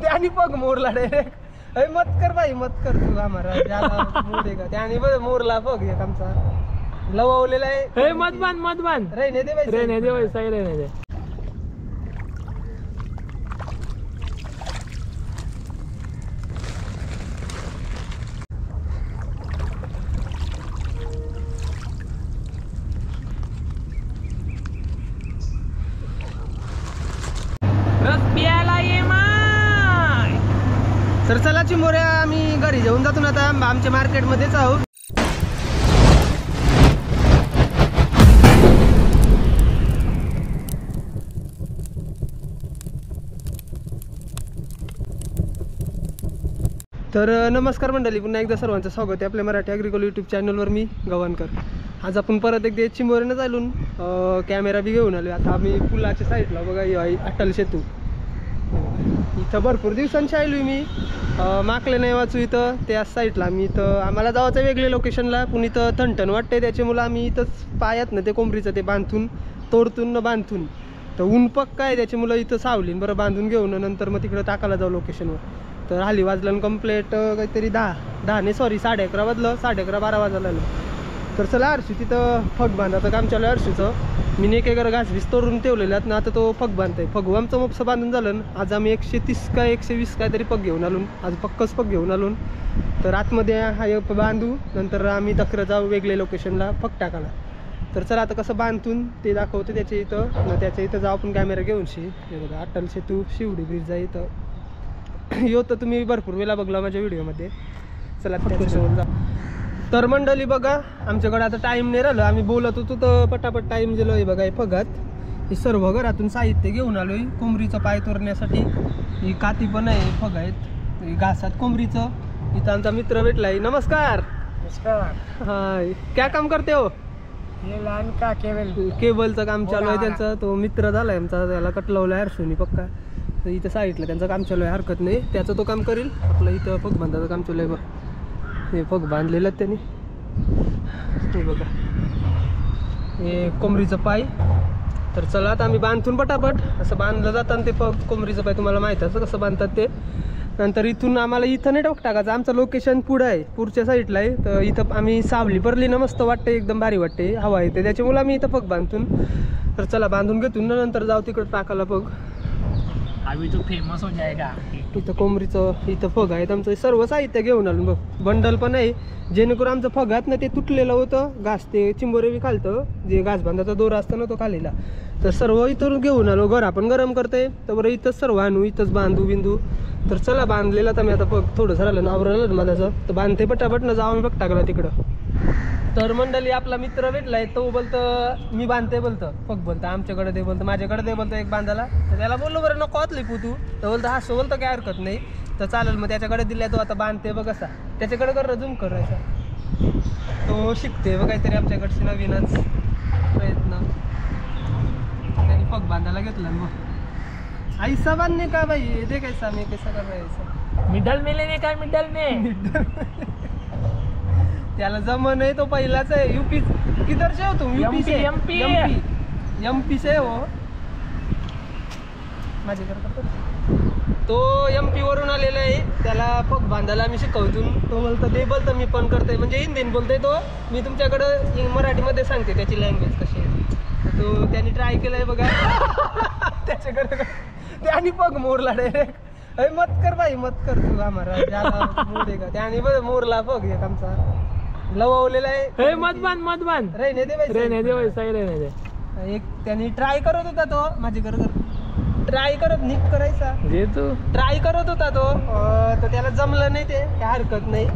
त्याने पग मोरला डायरेक्ट. अरे मत कर भाई मत कर तू आम्हाला ज्याला मोरेगा त्याने मोरला पग एक आमचा लवलेला आहे. मत बांध रहने दे भाई रहने दे वैसा ही रहने दे. तर चला चिंबोऱ्या आम्ही घरी जेवून जातो ना आता आमच्या मार्केटमध्येच आहोत. तर नमस्कार मंडळी, पुन्हा एकदा सर्वांचं स्वागत आहे आपल्या मराठी ॲग्रिकल्चर यूट्यूब चॅनलवर. मी गवानकर. आज आपण परत एकदा चिंबोऱ्यानं चालून कॅमेरा बी घेऊन आलो. आता आम्ही पुलाच्या साईडला बघा अटल सेतू इथं भरपूर दिवसांची आलो मी. माकले नाही वाचू इथं त्या साईडला आम्ही इथं आम्हाला जायचं वेगळे लोकेशनला, पण इथं थंडण वाटते त्याच्यामुळं आम्ही इथंच पायात ना ते कोंबरीचं ते बांधून तोडतून न बांधून तर ऊन पक्का आहे त्याच्यामुळं इथं सावलीन बरं बांधून घेऊन नंतर मग तिकडं टाकायला जाऊ लोकेशनवर. तर हाली वाजलं कंप्लेट काहीतरी 11:30 वाजलं, 11:30-12 वाजायला आलं. तर चला हर्षू तिथं फग बांधायचं काम चालू आहे हर्षूचं. मी एक घास वीस तोडून ठेवलेले आहेत ना, आता तो फग बांधताय. फगू आमचं मोपसं बांधून झालं ना. आज आम्ही 130 का 120 काहीतरी पग घेऊन आलो. आज पक्कच पग घेऊन आलो. तर आतमध्ये हा बांधू नंतर आम्ही तक्र जाऊ वेगळे लोकेशनला फग टाकायला. तर चला आता कसं बांधून ते दाखवते त्याच्या इथं ना, त्याच्या इथं जाऊ आपण कॅमेरा घेऊन. हे बघा अटल सेतू शिवडी ब्रिज आहे इथं. यो तर तुम्ही भरपूर वेळा बघला माझ्या व्हिडिओमध्ये. चला त्याच्यासोबत जा. तर मंडळी बघा आमच्याकडे आता टाईम नाही राहिलं, आम्ही बोलत होतो तर पटापट टाईम गेलो आहे. बघा हे फगात हे सर्व घरातून साहित्य घेऊन आलो आहे कोंबरीचं पाय तोडण्यासाठी. ही काती पण आहे, फग आहेत घासात कोंबरीचं. इथं आमचा मित्र भेटला आहे. नमस्कार. हाय क्या काम करते हो? का केबलचं काम चालू आहे त्यांचं. तो मित्र झालाय आमचा, त्याला कटलावला आहे हर्षूनी पक्का. तर इथं साईडला त्यांचं काम चालू आहे, हरकत नाही त्याचं तो काम करील. आपलं इथं फग बांधायचं काम चालू आहे. बरं हे फग बांधलेलं आहे त्यांनी. हे बघा हे कोंबरीचं पाय. तर चला आता आम्ही बांधून पटापट असं बांधलं जातं ते पग कोंबरीचं पाय. तुम्हाला माहीत असं कसं बांधतात ते. नंतर इथून आम्हाला इथं नाही टाकायचं, आमचं लोकेशन पुढं आहे, पुढच्या साईडला आहे. तर इथं आम्ही सावली भरली ना, मस्त वाटते एकदम भारी वाटते, हवा येते त्याच्यामुळे आम्ही इथं पग बांधून. तर चला बांधून घेतून ना नंतर जाऊ तिकडं टाकायला पग. अभी तो फेमस हो जाएगा. इथं कोंबरीचं इथं फग आहेत आमचं सर्व साहित्य घेऊन आलो. बघ बंडल पण आहे जेणेकरून आमचं फगात ना ते तुटलेलं होतं घास, ते चिंबोरे बी खालतं जे घास बांधाचा दोरा असतं ना तो खालीला. तर सर्व इथं घेऊन आलो. घर आपण गरम करते तर बरं इथंच सर्व आणू, इथंच बांधू बिंदू. तर चला बांधलेला तर मी आता पग थोडंसं राहिलं ना आवरलं माझं तर बांधते पटापट ना जाऊ. मी बघ टाकला तिकडं. तर मंडळी आपला मित्र भेटलाय, तो बोलतं मी बांधते, बोलतं पग बोलतं आमच्याकडे दे, बोलतं माझ्याकडे दे, बोलतं एक बांधायला. तर त्याला बोललो बरं नको आतली तू. तर बोलतं हा सो, बोलतं काय हरकत नाही. तर चालेल मग त्याच्याकडे दिलाय तो आता बांधते बघ असा. त्याच्याकडे कर झूम करायचा, तो शिकते बघ काहीतरी आमच्याकडची नवीनच प्रयत्न. त्याने पग बांधायला घेतला मग ऐसा बांधणे का भाई दे कैसा मी कैसा करायचा मिडल में लेने का, मिडल में त्याला जमन आहे. तो पहिलाच आहे यूपी. किधर से हो तुम? यूपी से? एमपी से हो. माझ्याकडे तो एमपी वरून आलेला आहे. त्याला पग बांधायला आम्ही शिकवतून. तो बोलतो दे, बोलतो मी पण करतोय म्हणजे हिंदीन बोलतोय तो. मी तुमच्याकडं मराठीमध्ये सांगते त्याची लँग्वेज कशी आहे. तो त्यांनी ट्राय केलाय बघा. त्याच्याकडे त्याने पग मोरला डायरेक्ट. अरे मत कर भाई मत कर तू आम्हाला ज्याला मोरेगा त्याने मोरला पग एक आमचा लवलेला आहे. मत बांध रहने दे वैसा ही रहने दे. एक त्यांनी ट्राय करत होता तो माझ्याकडे ट्राय करत नीट करायचा तू ट्राय करत होता तो. तर त्याला जमलं नाही ते काय हरकत नाही.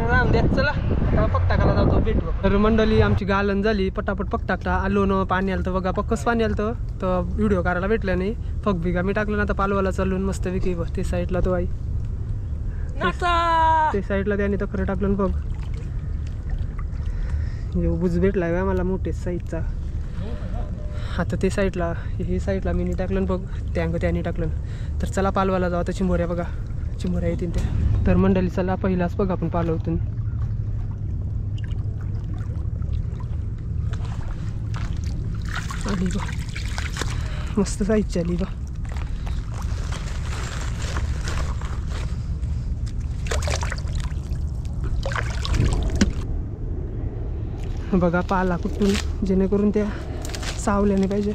राम द्या चला आता पग टाकायला जातो भेटू. तर मंडळी आमची गालन झाली पटापट पग टाकता आलो ना. पाणी आलं तर बघा पक्कच पाणी आलं तर व्हिडिओ करायला भेटलं नाही. पग बिगा मी टाकलं ना आता पालवाला चालून मस्त विकी बघ ते साईडला तो आई ते साईडला त्याने तर खरं टाकलं बघ. बुज भेटलाय का मला मोठे साईजचा. आता ते साईडला हे साईडला मी टाकलं बघ टँक त्याने टाकलं. तर चला पालवाला जाऊ आता. चिंबोऱ्या बघा चिंबोऱ्या येतील त्या. तर मंडळी चला पहिलाच बघ आपण पालवतून. आली बघ मस्त साईजची आली बघ. बघा पाला कुठून, जेणेकरून त्या सावल्याने पाहिजे.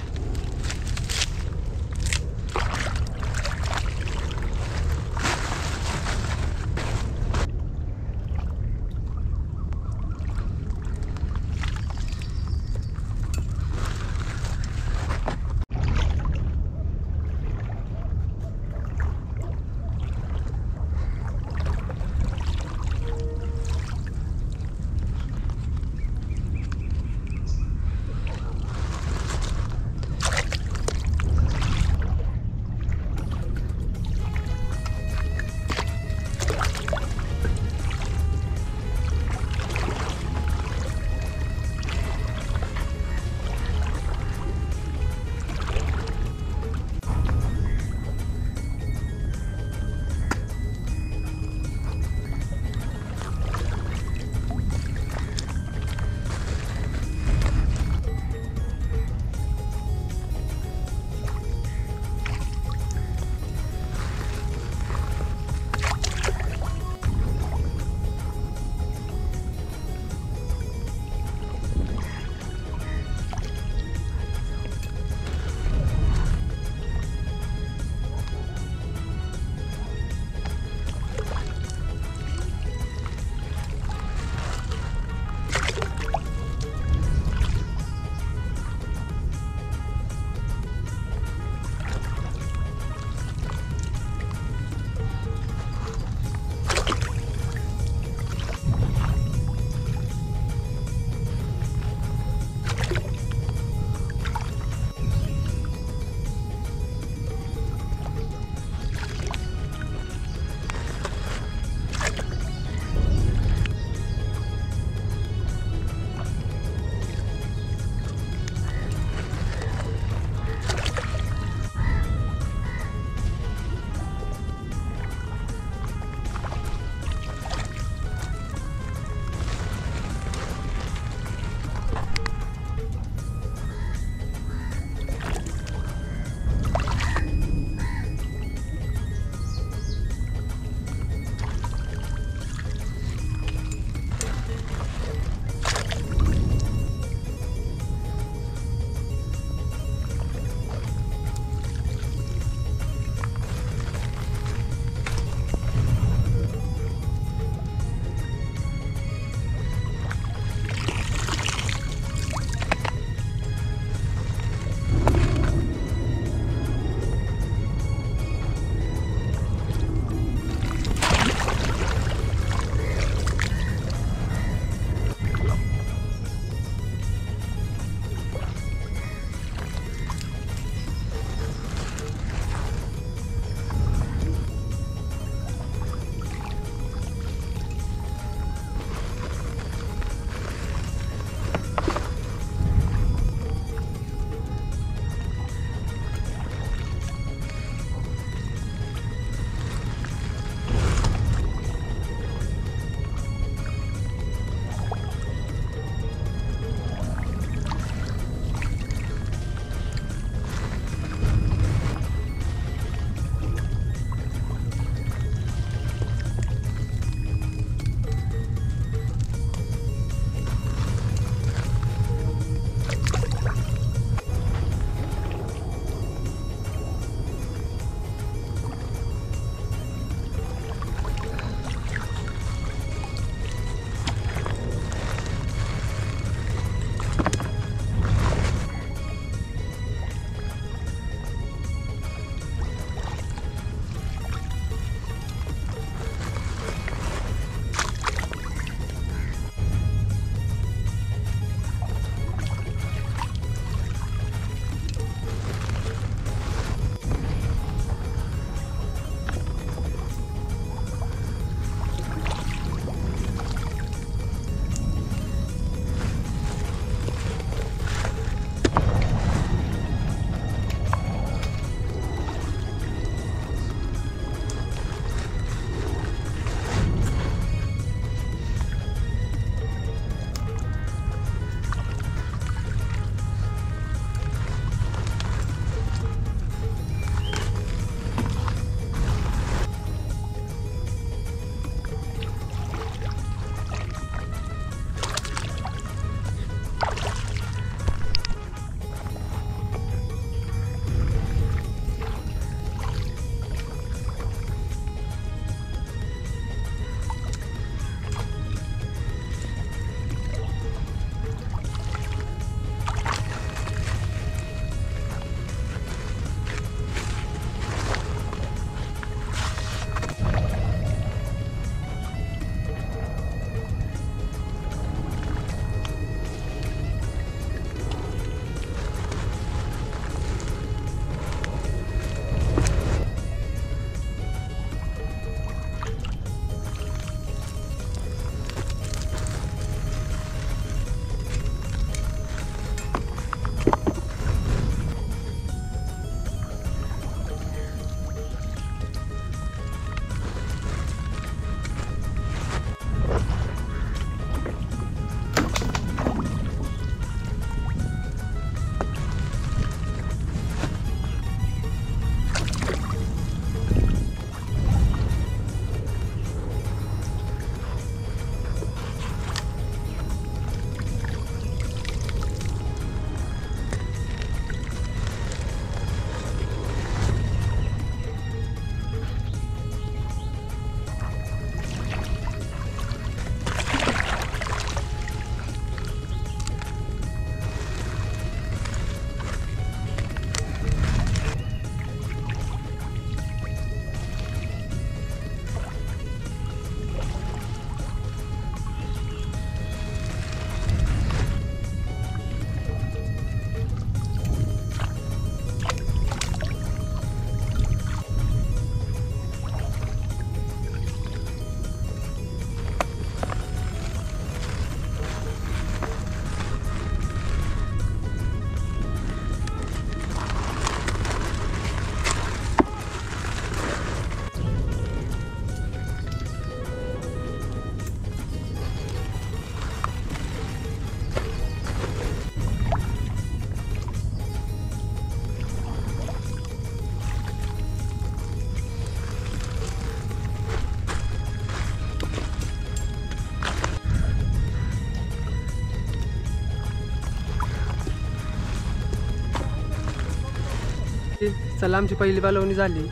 चला आमची पहिली बालवणी झाली.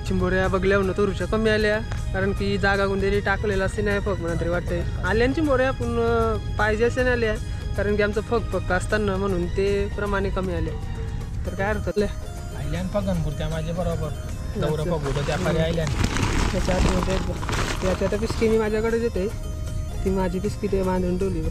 चिंबोऱ्या बघल्यावर तोरूच्या कमी आल्या, कारण की जागा कोणतरी टाकलेला असे नाही फक म्हणा तरी वाटते. आल्या चिंबोऱ्या पण पाहिजे असे नाही आल्या, कारण की आमचं फक असताना म्हणून ते प्रमाणे कमी आले. तर काय हरकत नाही. आयल्यान पगनपूरच्या माझ्या बरोबर दौरा बघू त्या पारी आयल्यान त्याच्या त्याच्या आता पिसकी मी माझ्याकडेच येते. ती माझी पिसकी ते बांधून ठेवली.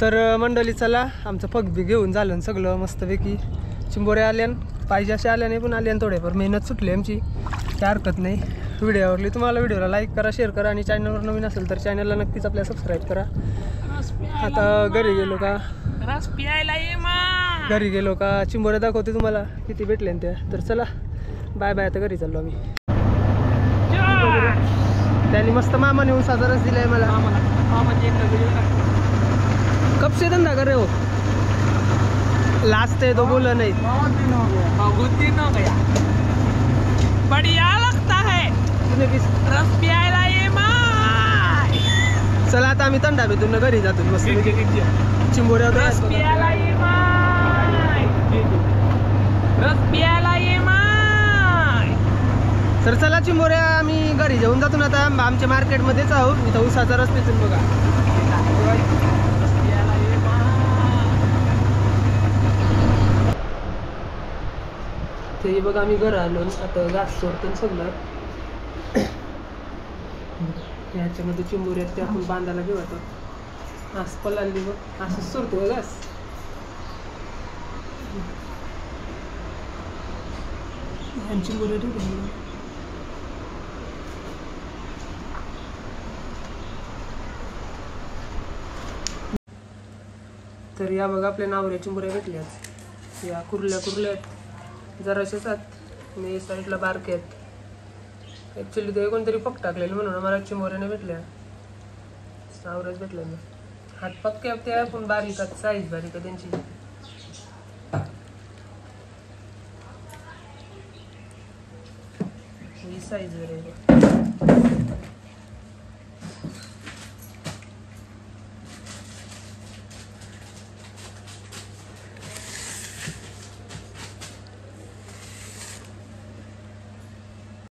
तर मंडळी चला आमचं फक बी घेऊन झालं सगळं मस्तपैकी. चिंबोऱ्या आल्यान पाहिजे असे आल्याने पण आल्यान थोडेफार मेहनत सुटली आमची, काय हरकत नाही. व्हिडिओ आवडली तुम्हाला व्हिडिओला लाईक करा, शेअर करा आणि चॅनलवर नवीन असेल तर चॅनलला नक्कीच आपल्या सबस्क्राईब करा. आता घरी गेलो का रस प्यायला ये मा घरी गेलो का चिंबोऱ्या दाखवते तुम्हाला किती भेटले त्या. तर चला बाय बाय, आता घरी चाललो आम्ही. त्यांनी मस्त मामाने उसाचा रस दिलाय मला. कब से धंधा कर रहे हो? लास्ट है तो बोला नहीं. बहुत दिन हो गया, बढ़िया लगता है तुम्ही किस रस प्यायला ये माय. चला आता आम्ही तंडा भेटून घरी जातो मस्त चिंबोऱ्या. रस प्यायला ये माय, रस प्यायला ये माय. तर चला चिंबोऱ्या आम्ही घरी जाऊन जातो ना. आता आमच्या मार्केटमध्येच आहोत, इथं उसाचा रस पिचून बघा. ते बघा आम्ही घर आलो, आता घास सोडतो सगळं. ह्याच्यामध्ये चिंबोऱ्यात ते आपण बांधायला घेऊ. आता असं पलांडी बघ असं सोडतो घास. चिंबोऱ्या ठेवतो. तर या बघा आपल्या नावऱ्या चिंबोऱ्या भेटल्यात. या कुर्ल्या आहेत, जराशाच आहेत आणि साईडला बारके आहेत. ॲक्च्युली ते कोणतरी पक टाकलेलं म्हणून मला चिंबोऱ्याने भेटल्या. नावऱ्याच भेटल्या मी. हात पक्के त्या पण बारीक आहेत, साईज बारीक आहे त्यांची. ही साईज वगैरे